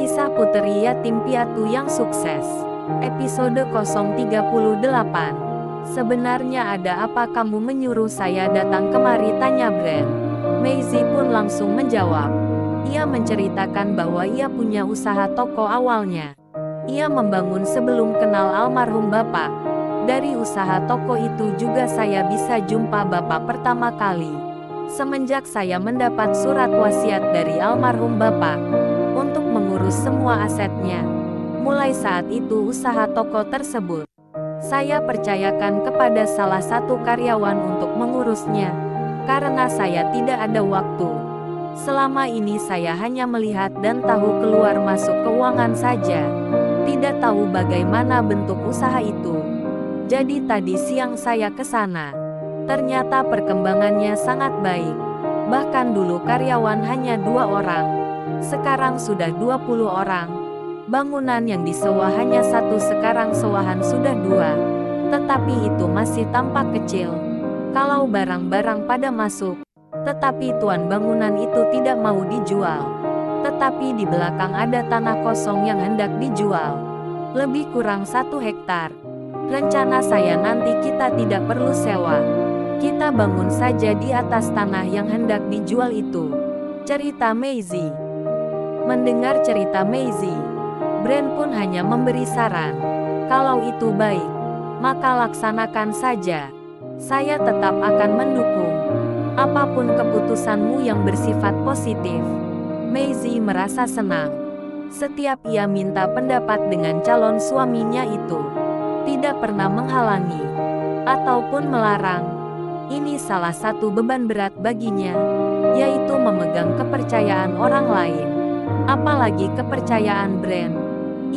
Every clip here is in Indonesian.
Kisah Puteri Yatim Piatu yang Sukses. Episode 038. Sebenarnya ada apa kamu menyuruh saya datang kemari, tanya Brand. Maisie pun langsung menjawab. Ia menceritakan bahwa ia punya usaha toko awalnya. Ia membangun sebelum kenal almarhum bapak. Dari usaha toko itu juga saya bisa jumpa bapak pertama kali. Semenjak saya mendapat surat wasiat dari almarhum bapak untuk mengurus semua asetnya. Mulai saat itu usaha toko tersebut saya percayakan kepada salah satu karyawan untuk mengurusnya, karena saya tidak ada waktu. Selama ini saya hanya melihat dan tahu keluar masuk keuangan saja, tidak tahu bagaimana bentuk usaha itu. Jadi tadi siang saya ke sana. Ternyata perkembangannya sangat baik. Bahkan dulu karyawan hanya 2 orang. Sekarang sudah 20 orang. Bangunan yang disewa hanya 1, sekarang sewahan sudah 2. Tetapi itu masih tampak kecil kalau barang-barang pada masuk. Tetapi tuan bangunan itu tidak mau dijual. Tetapi di belakang ada tanah kosong yang hendak dijual. Lebih kurang 1 hektar. Rencana saya nanti kita tidak perlu sewa. Kita bangun saja di atas tanah yang hendak dijual itu, cerita Maisie. Mendengar cerita Maisie, Brand pun hanya memberi saran. Kalau itu baik, maka laksanakan saja. Saya tetap akan mendukung apapun keputusanmu yang bersifat positif. Maisie merasa senang. Setiap ia minta pendapat dengan calon suaminya itu, tidak pernah menghalangi ataupun melarang. Ini salah satu beban berat baginya, yaitu memegang kepercayaan orang lain. Apalagi kepercayaan Brand.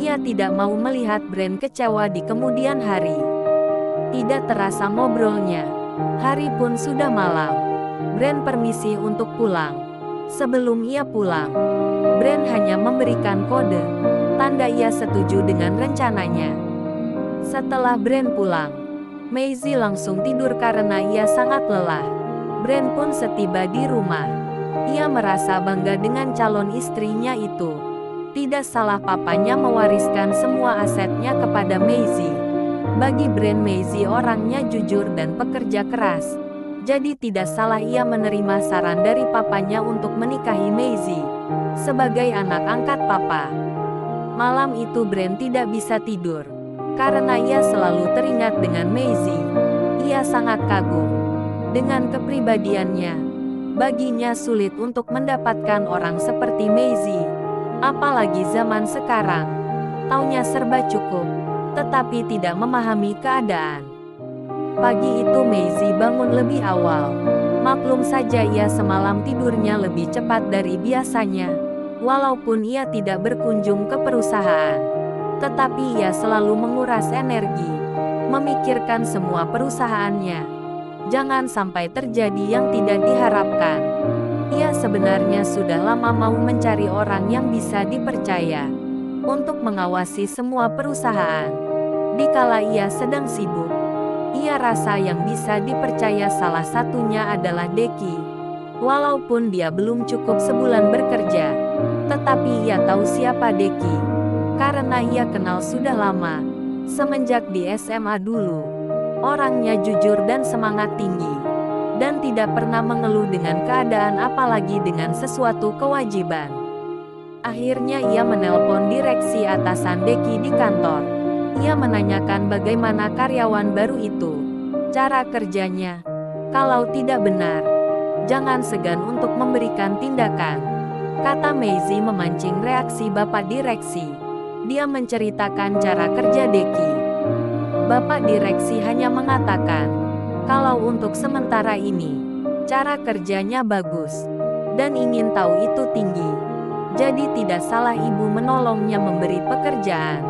Ia tidak mau melihat Brand kecewa di kemudian hari. Tidak terasa ngobrolnya, hari pun sudah malam. Brand permisi untuk pulang. Sebelum ia pulang, Brand hanya memberikan kode, tanda ia setuju dengan rencananya. Setelah Brand pulang, Maisie langsung tidur karena ia sangat lelah. Brand pun setiba di rumah. Ia merasa bangga dengan calon istrinya itu. Tidak salah papanya mewariskan semua asetnya kepada Maisie. Bagi Brand, Maisie orangnya jujur dan pekerja keras. Jadi tidak salah ia menerima saran dari papanya untuk menikahi Maisie sebagai anak angkat papa. Malam itu Brand tidak bisa tidur karena ia selalu teringat dengan Maisie. Ia sangat kagum dengan kepribadiannya. Baginya sulit untuk mendapatkan orang seperti Maisie. Apalagi zaman sekarang, taunya serba cukup, tetapi tidak memahami keadaan. Pagi itu Maisie bangun lebih awal. Maklum saja ia semalam tidurnya lebih cepat dari biasanya. Walaupun ia tidak berkunjung ke perusahaan, tetapi ia selalu menguras energi, memikirkan semua perusahaannya. Jangan sampai terjadi yang tidak diharapkan. Ia sebenarnya sudah lama mau mencari orang yang bisa dipercaya untuk mengawasi semua perusahaan. Dikala ia sedang sibuk, ia rasa yang bisa dipercaya salah satunya adalah Deki. Walaupun dia belum cukup sebulan bekerja, tetapi ia tahu siapa Deki karena ia kenal sudah lama, semenjak di SMA dulu. Orangnya jujur dan semangat tinggi, dan tidak pernah mengeluh dengan keadaan apalagi dengan sesuatu kewajiban. Akhirnya ia menelpon direksi atasan Deki di kantor. Ia menanyakan bagaimana karyawan baru itu, cara kerjanya. Kalau tidak benar, jangan segan untuk memberikan tindakan, kata Maisie memancing reaksi bapak direksi. Dia menceritakan cara kerja Deki. Bapak direksi hanya mengatakan, kalau untuk sementara ini, cara kerjanya bagus, dan ingin tahu itu tinggi. Jadi tidak salah ibu menolongnya memberi pekerjaan,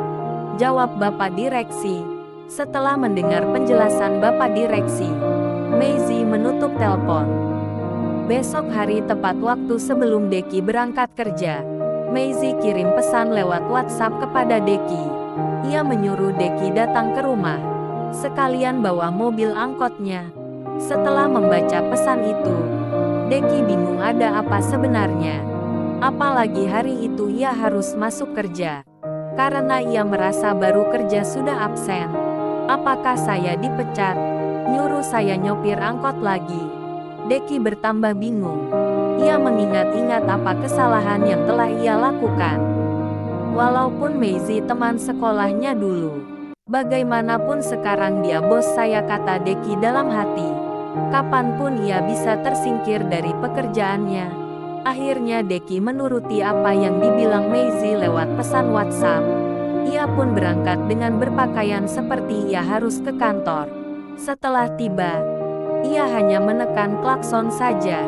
jawab bapak direksi. Setelah mendengar penjelasan bapak direksi, Maisie menutup telepon. Besok hari tepat waktu sebelum Deki berangkat kerja, Maisie kirim pesan lewat WhatsApp kepada Deki. Ia menyuruh Deki datang ke rumah, sekalian bawa mobil angkotnya. Setelah membaca pesan itu, Deki bingung ada apa sebenarnya. Apalagi hari itu ia harus masuk kerja. Karena ia merasa baru kerja sudah absen. Apakah saya dipecat? Nyuruh saya nyopir angkot lagi. Deki bertambah bingung. Ia mengingat-ingat apa kesalahan yang telah ia lakukan. Walaupun Maisie teman sekolahnya dulu, bagaimanapun sekarang dia bos saya, kata Deki dalam hati. Kapanpun ia bisa tersingkir dari pekerjaannya. Akhirnya Deki menuruti apa yang dibilang Maisie lewat pesan WhatsApp. Ia pun berangkat dengan berpakaian seperti ia harus ke kantor. Setelah tiba, ia hanya menekan klakson saja.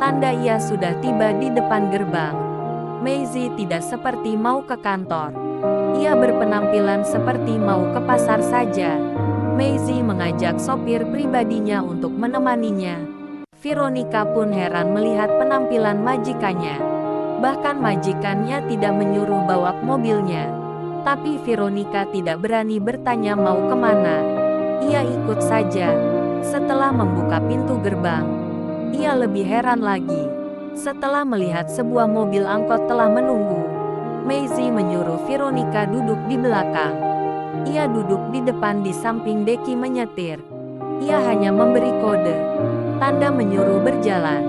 Tanda ia sudah tiba di depan gerbang. Maisie tidak seperti mau ke kantor. Ia berpenampilan seperti mau ke pasar saja. Maisie mengajak sopir pribadinya untuk menemaninya. Veronica pun heran melihat penampilan majikannya. Bahkan majikannya tidak menyuruh bawa mobilnya. Tapi Veronica tidak berani bertanya mau kemana. Ia ikut saja. Setelah membuka pintu gerbang, ia lebih heran lagi. Setelah melihat sebuah mobil angkot telah menunggu, Maisie menyuruh Veronica duduk di belakang. Ia duduk di depan di samping Deki menyetir. Ia hanya memberi kode, tanda menyuruh berjalan.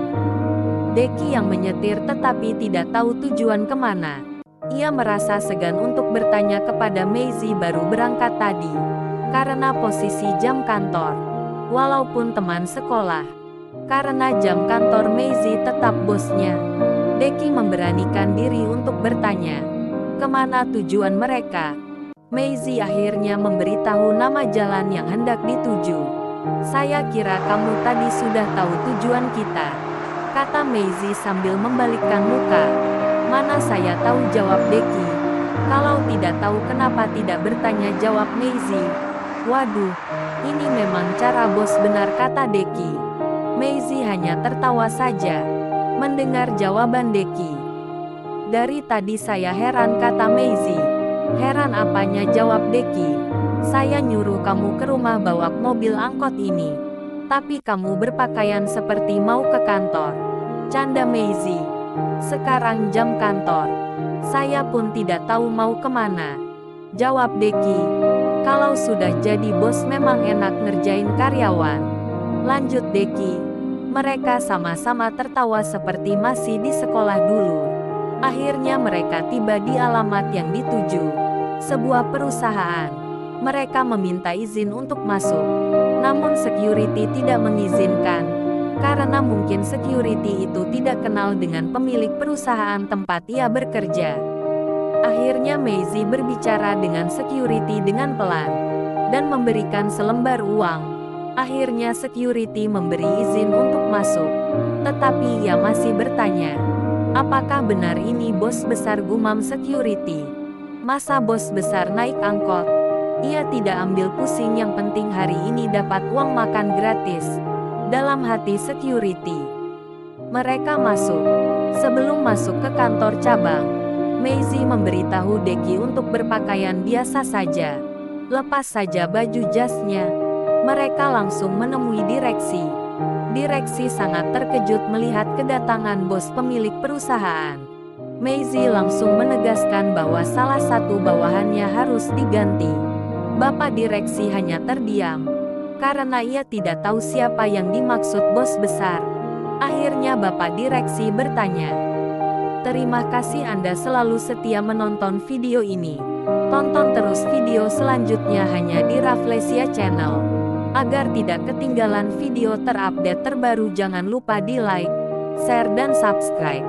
Deki yang menyetir tetapi tidak tahu tujuan kemana. Ia merasa segan untuk bertanya kepada Maisie baru berangkat tadi. Karena posisi jam kantor. Walaupun teman sekolah. Karena jam kantor Maisie tetap bosnya. Deki memberanikan diri untuk bertanya. Kemana tujuan mereka? Maisie akhirnya memberitahu nama jalan yang hendak dituju. Saya kira kamu tadi sudah tahu tujuan kita, kata Maisie sambil membalikkan muka. Mana saya tahu, jawab Deki. Kalau tidak tahu kenapa tidak bertanya, jawab Maisie. Waduh, ini memang cara bos benar, kata Deki. Maisie hanya tertawa saja mendengar jawaban Deki. Dari tadi saya heran, kata Maisie. Heran apanya, jawab Deki. Saya nyuruh kamu ke rumah bawa mobil angkot ini, tapi kamu berpakaian seperti mau ke kantor. Canda Maisie. Sekarang jam kantor. Saya pun tidak tahu mau kemana, jawab Deki. Kalau sudah jadi bos memang enak ngerjain karyawan, lanjut Deki. Mereka sama-sama tertawa seperti masih di sekolah dulu. Akhirnya mereka tiba di alamat yang dituju, sebuah perusahaan. Mereka meminta izin untuk masuk, namun security tidak mengizinkan, karena mungkin security itu tidak kenal dengan pemilik perusahaan tempat ia bekerja. Akhirnya Maisie berbicara dengan security dengan pelan, dan memberikan selembar uang. Akhirnya security memberi izin untuk masuk, tetapi ia masih bertanya, apakah benar ini bos besar, gumam security. Masa bos besar naik angkot? Ia tidak ambil pusing, yang penting hari ini dapat uang makan gratis, dalam hati security. Mereka masuk. Sebelum masuk ke kantor cabang, Maisie memberitahu Deki untuk berpakaian biasa saja. Lepas saja baju jasnya. Mereka langsung menemui direksi. Direksi sangat terkejut melihat kedatangan bos pemilik perusahaan. Maisie langsung menegaskan bahwa salah satu bawahannya harus diganti. Bapak direksi hanya terdiam, karena ia tidak tahu siapa yang dimaksud bos besar. Akhirnya bapak direksi bertanya, terima kasih Anda selalu setia menonton video ini. Tonton terus video selanjutnya hanya di Rafflesia Channel. Agar tidak ketinggalan video terupdate terbaru, jangan lupa di like, share dan subscribe.